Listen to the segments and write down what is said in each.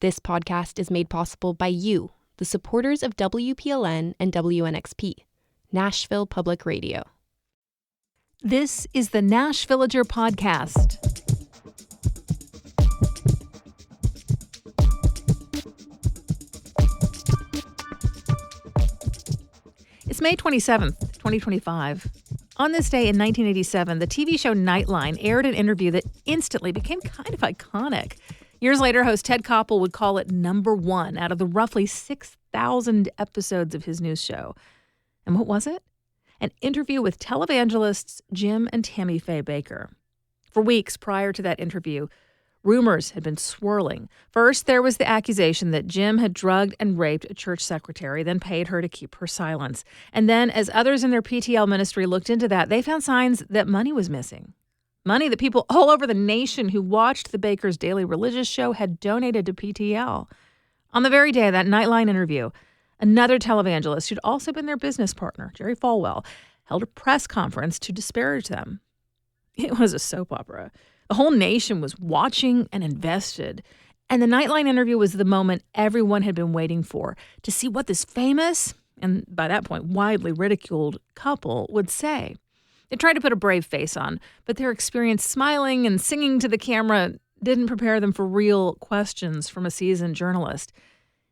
This podcast is made possible by you, the supporters of WPLN and WNXP, Nashville Public Radio. This is the Nashvillager Podcast. It's May 27th, 2025. On this day in 1987, the TV show Nightline aired an interview that instantly became kind of iconic. Years later, host Ted Koppel would call it number one out of the roughly 6,000 episodes of his news show. And what was it? An interview with televangelists Jim and Tammy Faye Bakker. For weeks prior to that interview, rumors had been swirling. First, there was the accusation that Jim had drugged and raped a church secretary, then paid her to keep her silence. And then, as others in their PTL ministry looked into that, they found signs that money was missing. Money that people all over the nation who watched the Bakkers' daily religious show had donated to PTL. On the very day of that Nightline interview, another televangelist who'd also been their business partner, Jerry Falwell, held a press conference to disparage them. It was a soap opera. The whole nation was watching and invested. And the Nightline interview was the moment everyone had been waiting for, to see what this famous, and by that point widely ridiculed, couple would say. They tried to put a brave face on, but their experience smiling and singing to the camera didn't prepare them for real questions from a seasoned journalist.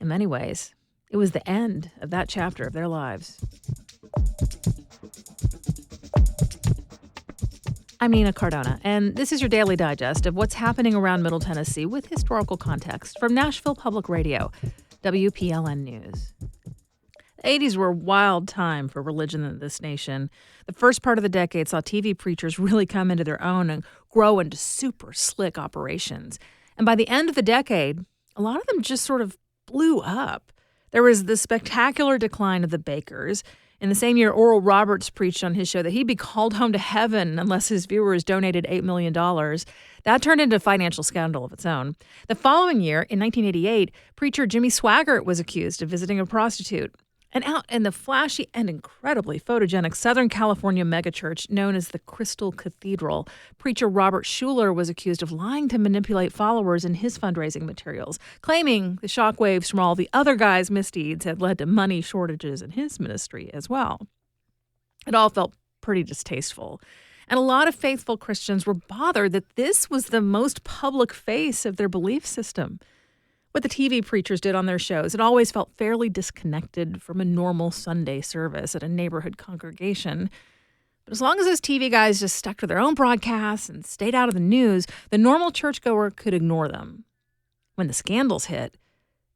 In many ways, it was the end of that chapter of their lives. I'm Nina Cardona, and this is your daily digest of what's happening around Middle Tennessee with historical context from Nashville Public Radio, WPLN News. The 80s were a wild time for religion in this nation. The first part of the decade saw TV preachers really come into their own and grow into super slick operations. And by the end of the decade, a lot of them just sort of blew up. There was the spectacular decline of the Bakkers. In the same year, Oral Roberts preached on his show that he'd be called home to heaven unless his viewers donated $8 million. That turned into a financial scandal of its own. The following year, in 1988, preacher Jimmy Swaggart was accused of visiting a prostitute. And out in the flashy and incredibly photogenic Southern California megachurch known as the Crystal Cathedral, preacher Robert Schuller was accused of lying to manipulate followers in his fundraising materials, claiming the shockwaves from all the other guys' misdeeds had led to money shortages in his ministry as well. It all felt pretty distasteful. And a lot of faithful Christians were bothered that this was the most public face of their belief system. What the TV preachers did on their shows, it always felt fairly disconnected from a normal Sunday service at a neighborhood congregation. But as long as those TV guys just stuck to their own broadcasts and stayed out of the news, the normal churchgoer could ignore them. When the scandals hit,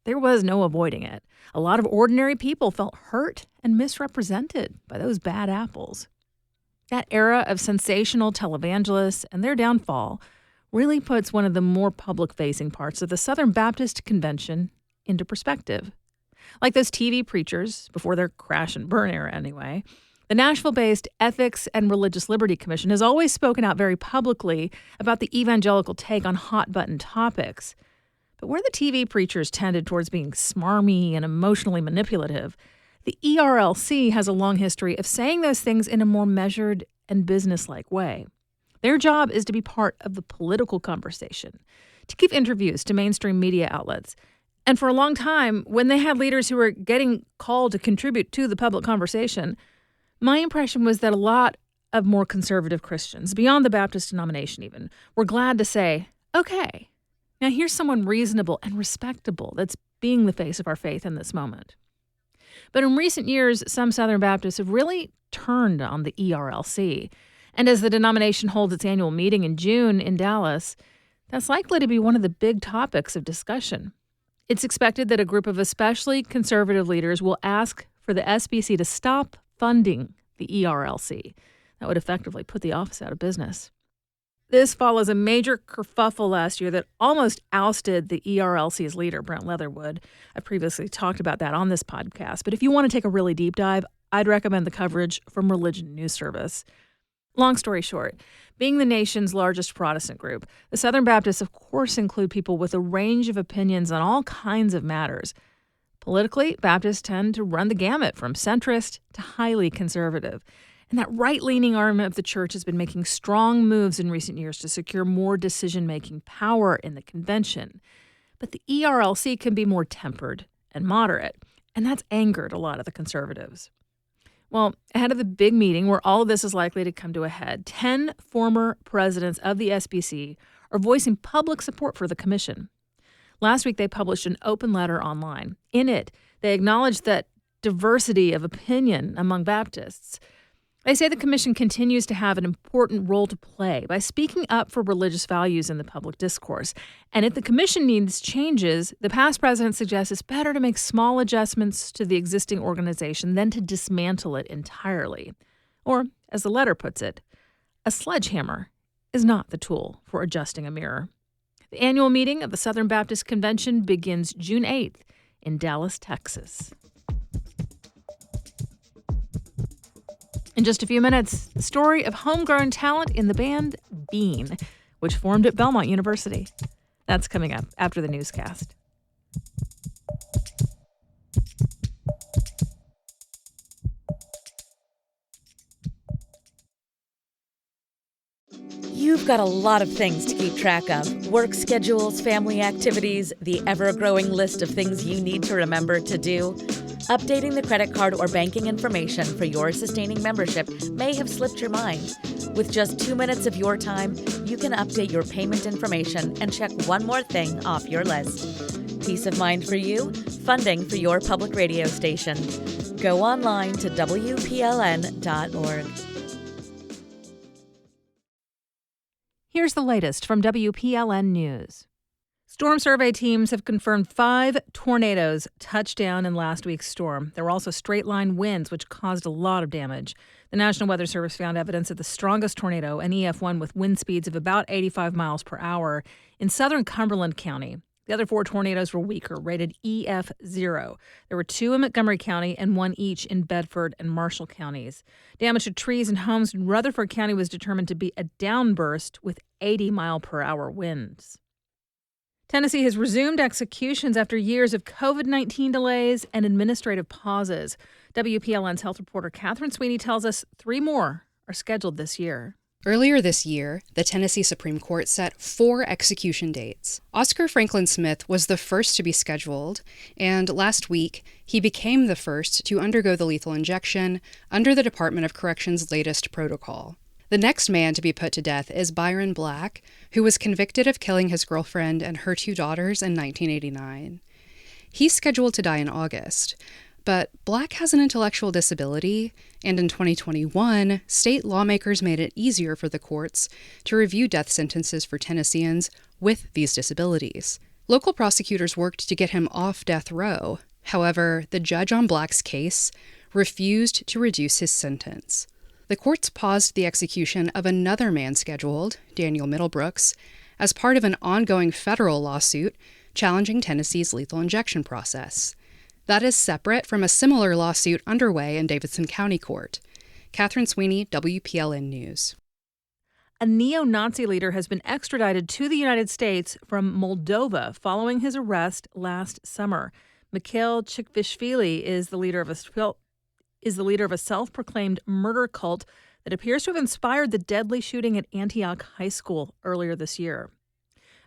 there was no avoiding it. A lot of ordinary people felt hurt and misrepresented by those bad apples. That era of sensational televangelists and their downfall really puts one of the more public-facing parts of the Southern Baptist Convention into perspective. Like those TV preachers, before their crash and burn era anyway, the Nashville-based Ethics and Religious Liberty Commission has always spoken out very publicly about the evangelical take on hot-button topics. But where the TV preachers tended towards being smarmy and emotionally manipulative, the ERLC has a long history of saying those things in a more measured and businesslike way. Their job is to be part of the political conversation, to give interviews to mainstream media outlets. And for a long time, when they had leaders who were getting called to contribute to the public conversation, my impression was that a lot of more conservative Christians, beyond the Baptist denomination even, were glad to say, okay, now here's someone reasonable and respectable that's being the face of our faith in this moment. But in recent years, some Southern Baptists have really turned on the ERLC. And as the denomination holds its annual meeting in June in Dallas, that's likely to be one of the big topics of discussion. It's expected that a group of especially conservative leaders will ask for the SBC to stop funding the ERLC. That would effectively put the office out of business. This follows a major kerfuffle last year that almost ousted the ERLC's leader, Brent Leatherwood. I previously talked about that on this podcast, but if you want to take a really deep dive, I'd recommend the coverage from Religion News Service. Long story short, being the nation's largest Protestant group, the Southern Baptists, of course, include people with a range of opinions on all kinds of matters. Politically, Baptists tend to run the gamut from centrist to highly conservative. And that right-leaning arm of the church has been making strong moves in recent years to secure more decision-making power in the convention. but the ERLC can be more tempered and moderate, and that's angered a lot of the conservatives. Well, ahead of the big meeting where all of this is likely to come to a head, 10 former presidents of the SBC are voicing public support for the commission. Last week, they published an open letter online. In it, they acknowledged that diversity of opinion among Baptists. They say the commission continues to have an important role to play by speaking up for religious values in the public discourse. And if the commission needs changes, the past president suggests it's better to make small adjustments to the existing organization than to dismantle it entirely. Or, as the letter puts it, a sledgehammer is not the tool for adjusting a mirror. The annual meeting of the Southern Baptist Convention begins June 8th in Dallas, Texas. In just a few minutes, the story of homegrown talent in the band Bean, which formed at Belmont University. That's coming up after the newscast. You've got a lot of things to keep track of. Work schedules, family activities, the ever-growing list of things you need to remember to do. Updating the credit card or banking information for your sustaining membership may have slipped your mind. With just 2 minutes of your time, you can update your payment information and check one more thing off your list. Peace of mind for you, funding for your public radio station. Go online to WPLN.org. Here's the latest from WPLN News. Storm survey teams have confirmed 5 tornadoes touched down in last week's storm. There were also straight-line winds, which caused a lot of damage. The National Weather Service found evidence of the strongest tornado, an EF1 with wind speeds of about 85 miles per hour, in southern Cumberland County. The other 4 tornadoes were weaker, rated EF0. There were 2 in Montgomery County and 1 each in Bedford and Marshall counties. Damage to trees and homes in Rutherford County was determined to be a downburst with 80-mile-per-hour winds. Tennessee has resumed executions after years of COVID-19 delays and administrative pauses. WPLN's health reporter Catherine Sweeney tells us 3 more are scheduled this year. Earlier this year, the Tennessee Supreme Court set 4 execution dates. Oscar Franklin Smith was the first to be scheduled, and last week, he became the first to undergo the lethal injection under the Department of Corrections' latest protocol. The next man to be put to death is Byron Black, who was convicted of killing his girlfriend and her 2 daughters in 1989. He's scheduled to die in August, but Black has an intellectual disability, and in 2021, state lawmakers made it easier for the courts to review death sentences for Tennesseans with these disabilities. Local prosecutors worked to get him off death row. However, the judge on Black's case refused to reduce his sentence. The courts paused the execution of another man scheduled, Daniel Middlebrooks, as part of an ongoing federal lawsuit challenging Tennessee's lethal injection process. That is separate from a similar lawsuit underway in Davidson County Court. Catherine Sweeney, WPLN News. A neo-Nazi leader has been extradited to the United States from Moldova following his arrest last summer. Mikhail Chikvishvili is the leader of a self-proclaimed murder cult that appears to have inspired the deadly shooting at Antioch High School earlier this year.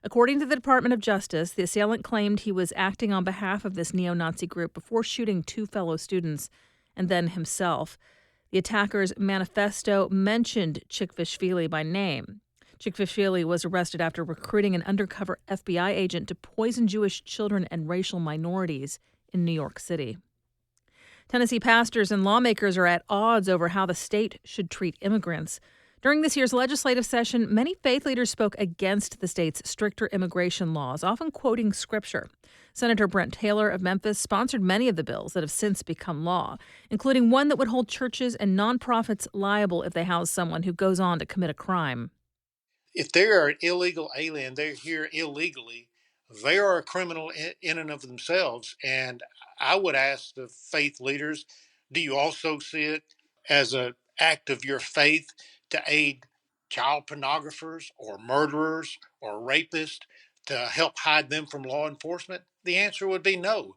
According to the Department of Justice, the assailant claimed he was acting on behalf of this neo-Nazi group before shooting 2 fellow students and then himself. The attacker's manifesto mentioned Chikvishvili by name. Chikvishvili was arrested after recruiting an undercover FBI agent to poison Jewish children and racial minorities in New York City. Tennessee pastors and lawmakers are at odds over how the state should treat immigrants. During this year's legislative session, many faith leaders spoke against the state's stricter immigration laws, often quoting scripture. Senator Brent Taylor of Memphis sponsored many of the bills that have since become law, including one that would hold churches and nonprofits liable if they house someone who goes on to commit a crime. If they are an illegal alien, they're here illegally, they are a criminal in and of themselves. And I would ask the faith leaders, do you also see it as an act of your faith to aid child pornographers or murderers or rapists to help hide them from law enforcement? The answer would be no.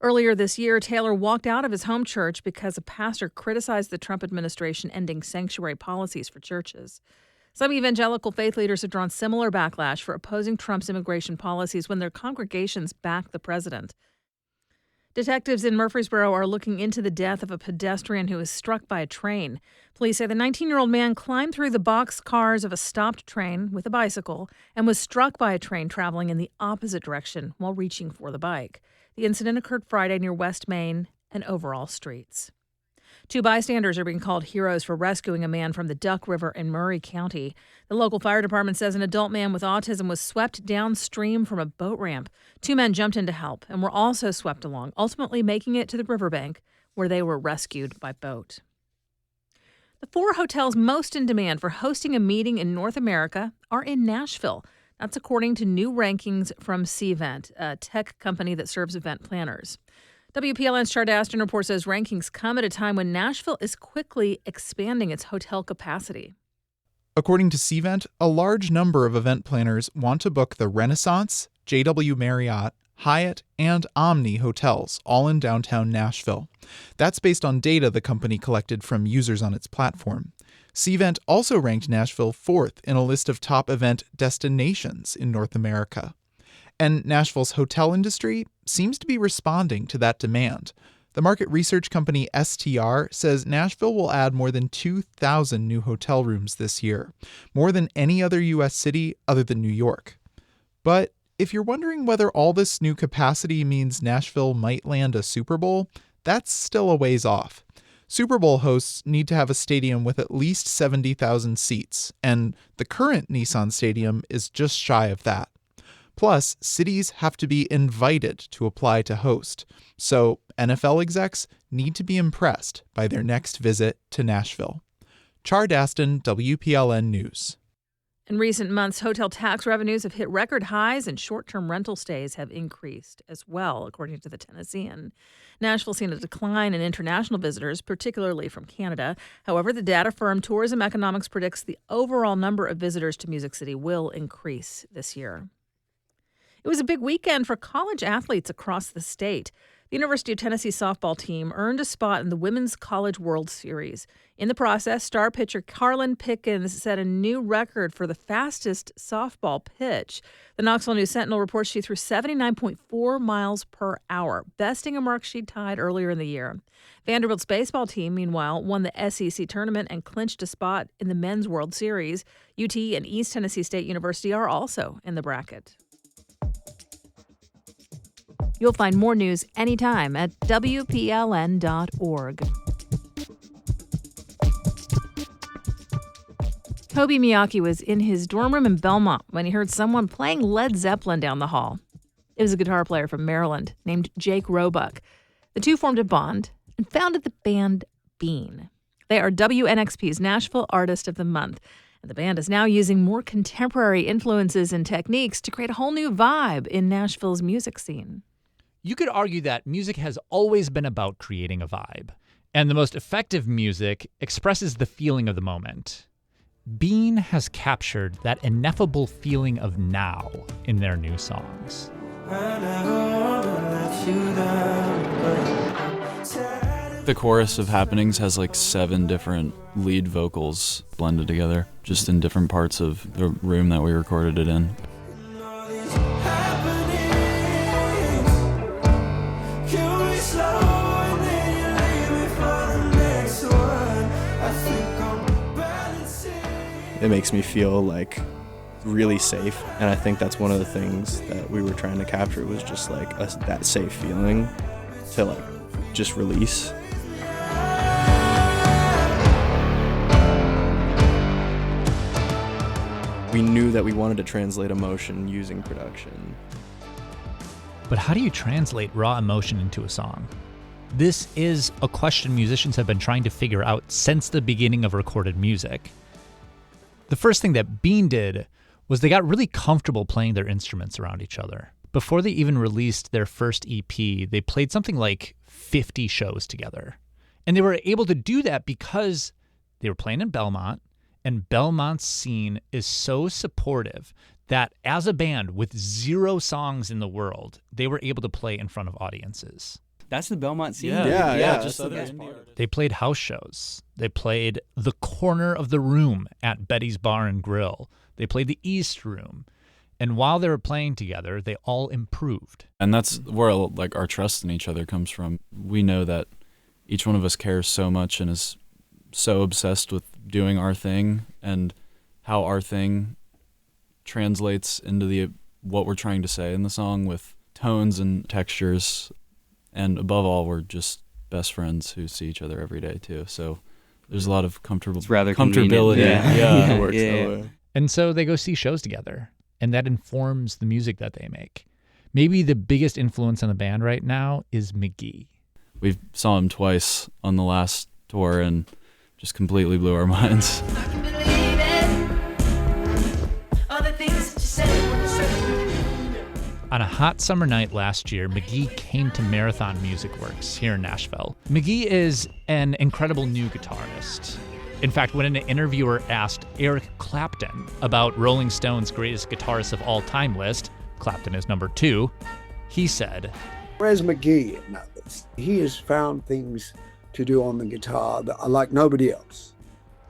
Earlier this year, Taylor walked out of his home church because a pastor criticized the Trump administration ending sanctuary policies for churches. Some evangelical faith leaders have drawn similar backlash for opposing Trump's immigration policies when their congregations back the president. Detectives in Murfreesboro are looking into the death of a pedestrian who was struck by a train. Police say the 19-year-old man climbed through the boxcars of a stopped train with a bicycle and was struck by a train traveling in the opposite direction while reaching for the bike. The incident occurred Friday near West Main and Overall Streets. 2 bystanders are being called heroes for rescuing a man from the Duck River in Murray County. The local fire department says an adult man with autism was swept downstream from a boat ramp. 2 men jumped in to help and were also swept along, ultimately making it to the riverbank where they were rescued by boat. The 4 hotels most in demand for hosting a meeting in North America are in Nashville. That's according to new rankings from Cvent, a tech company that serves event planners. WPLN's Char Daston report says rankings come at a time when Nashville is quickly expanding its hotel capacity. According to Cvent, a large number of event planners want to book the Renaissance, JW Marriott, Hyatt, and Omni hotels, all in downtown Nashville. That's based on data the company collected from users on its platform. Cvent also ranked Nashville 4th in a list of top event destinations in North America. And Nashville's hotel industry seems to be responding to that demand. The market research company STR says Nashville will add more than 2,000 new hotel rooms this year, more than any other U.S. city other than New York. But if you're wondering whether all this new capacity means Nashville might land a Super Bowl, that's still a ways off. Super Bowl hosts need to have a stadium with at least 70,000 seats, and the current Nissan Stadium is just shy of that. Plus, cities have to be invited to apply to host, so NFL execs need to be impressed by their next visit to Nashville. Char Daston, WPLN News. In recent months, hotel tax revenues have hit record highs and short-term rental stays have increased as well, according to the Tennessean. Nashville's seen a decline in international visitors, particularly from Canada. However, the data firm Tourism Economics predicts the overall number of visitors to Music City will increase this year. It was a big weekend for college athletes across the state. The University of Tennessee softball team earned a spot in the Women's College World Series. In the process, star pitcher Carlin Pickens set a new record for the fastest softball pitch. The Knoxville News-Sentinel reports she threw 79.4 miles per hour, besting a mark she'd tied earlier in the year. Vanderbilt's baseball team, meanwhile, won the SEC tournament and clinched a spot in the Men's World Series. UT and East Tennessee State University are also in the bracket. You'll find more news anytime at WPLN.org. Kobe Miyake was in his dorm room in Belmont when he heard someone playing Led Zeppelin down the hall. It was a guitar player from Maryland named Jake Roebuck. The two formed a bond and founded the band Bean. They are WNXP's Nashville Artist of the Month, and the band is now using more contemporary influences and techniques to create a whole new vibe in Nashville's music scene. You could argue that music has always been about creating a vibe, and the most effective music expresses the feeling of the moment. Bean has captured that ineffable feeling of now in their new songs. The chorus of Happenings has like 7 different lead vocals blended together, just in different parts of the room that we recorded it in. It makes me feel like really safe, and I think that's one of the things that we were trying to capture was just like that safe feeling to like just release. We knew that we wanted to translate emotion using production. But how do you translate raw emotion into a song? This is a question musicians have been trying to figure out since the beginning of recorded music. The first thing that Bean did was they got really comfortable playing their instruments around each other. Before they even released their first EP, they played something like 50 shows together. And they were able to do that because they were playing in Belmont, and Belmont's scene is so supportive that as a band with 0 songs in the world, they were able to play in front of audiences. That's the Belmont scene. Yeah. Just other indie artists. They played house shows. They played the corner of the room at Betty's Bar and Grill. They played the East Room. And while they were playing together, they all improved. And that's where like our trust in each other comes from. We know that each one of us cares so much and is so obsessed with doing our thing and how our thing translates into what we're trying to say in the song with tones and textures. And above all, we're just best friends who see each other every day too. So there's a lot of It's rather comfortability. convenient. It works that way. And so they go see shows together, and that informs the music that they make. Maybe the biggest influence on the band right now is McGee. We saw him twice on the last tour and just completely blew our minds. On a hot summer night last year, McGee came to Marathon Music Works here in Nashville. McGee is an incredible new guitarist. In fact, when an interviewer asked Eric Clapton about Rolling Stone's greatest guitarists of all time list, Clapton is number 2, he said, "Where's McGee in that list? He has found things to do on the guitar that are like nobody else."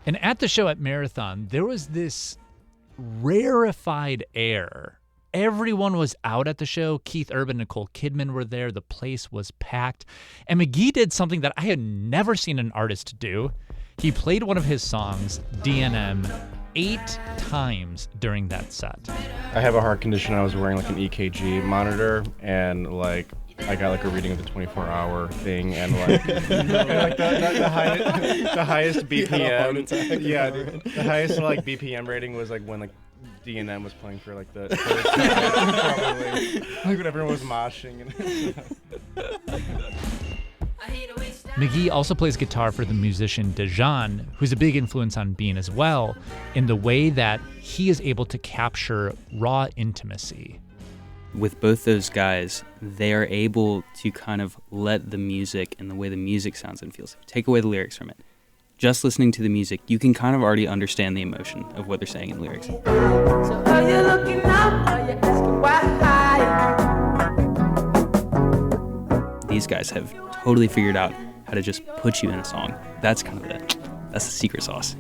And at the show at Marathon, there was this rarefied air. Everyone was out at the show. Keith Urban and Nicole Kidman were there. The place was packed. And McGee did something that I had never seen an artist do. He played one of his songs, DNM, 8 times during that set. I have a heart condition. I was wearing like an EKG monitor, and like I got like a reading of the 24-hour thing, and like, and, like the highest BPM. Yeah, the highest like BPM rating was like when like DNM was playing for like the third time, probably like when everyone was moshing. McGee also plays guitar for the musician Dejan, who's a big influence on Bean as well, in the way that he is able to capture raw intimacy. With both those guys, they are able to kind of let the music and the way the music sounds and feels, take away the lyrics from it. Just listening to the music, you can kind of already understand the emotion of what they're saying in lyrics. So are you looking up? Are you asking why? These guys have totally figured out how to just put you in a song. That's kind of that's the secret sauce.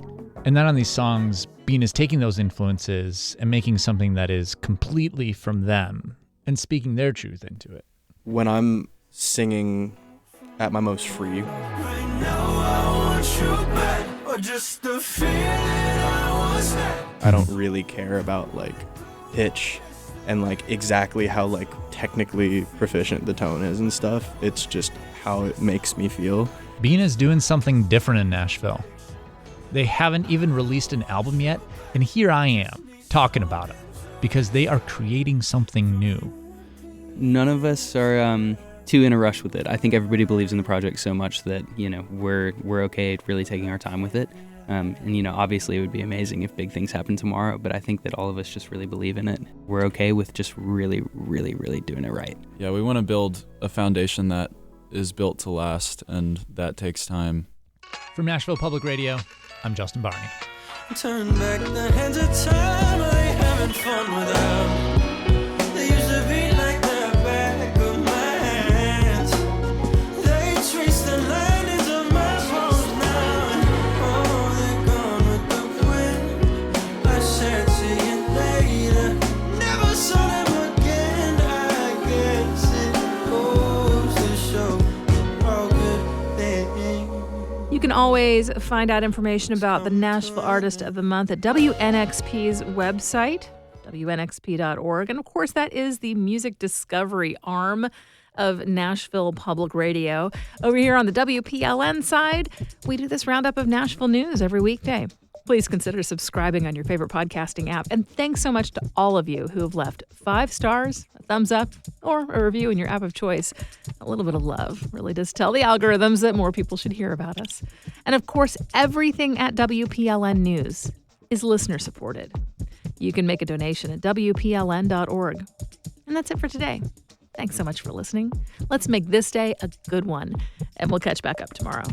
And then on these songs, Bean is taking those influences and making something that is completely from them and speaking their truth into it. When I'm singing at my most free, I don't really care about like pitch and like exactly how like technically proficient the tone is and stuff. It's just how it makes me feel. Bean is doing something different in Nashville. They haven't even released an album yet, and here I am talking about it because they are creating something new. None of us are too in a rush with it. I think everybody believes in the project so much that, you know, we're okay really taking our time with it. And, you know, obviously it would be amazing if big things happen tomorrow, but I think that all of us just really believe in it. We're okay with just really, really, really doing it right. Yeah, we want to build a foundation that is built to last, and that takes time. From Nashville Public Radio, I'm Justin Barney. Turn back the hands of time, are they having fun without? They used to be like the back of my hands. They trace the linings of my bones now. Oh, they're gone with the wind. I said see you later. Never saw them again. I guess it goes to show all good things. You can always find out information about the Nashville Artist of the Month at WNXP's website, WNXP.org. And of course, that is the music discovery arm of Nashville Public Radio. Over here on the WPLN side, we do this roundup of Nashville news every weekday. Please consider subscribing on your favorite podcasting app. And thanks so much to all of you who have left 5 stars, a thumbs up, or a review in your app of choice. A little bit of love really does tell the algorithms that more people should hear about us. And of course, everything at WPLN News is listener supported. You can make a donation at WPLN.org. And that's it for today. Thanks so much for listening. Let's make this day a good one, and we'll catch back up tomorrow.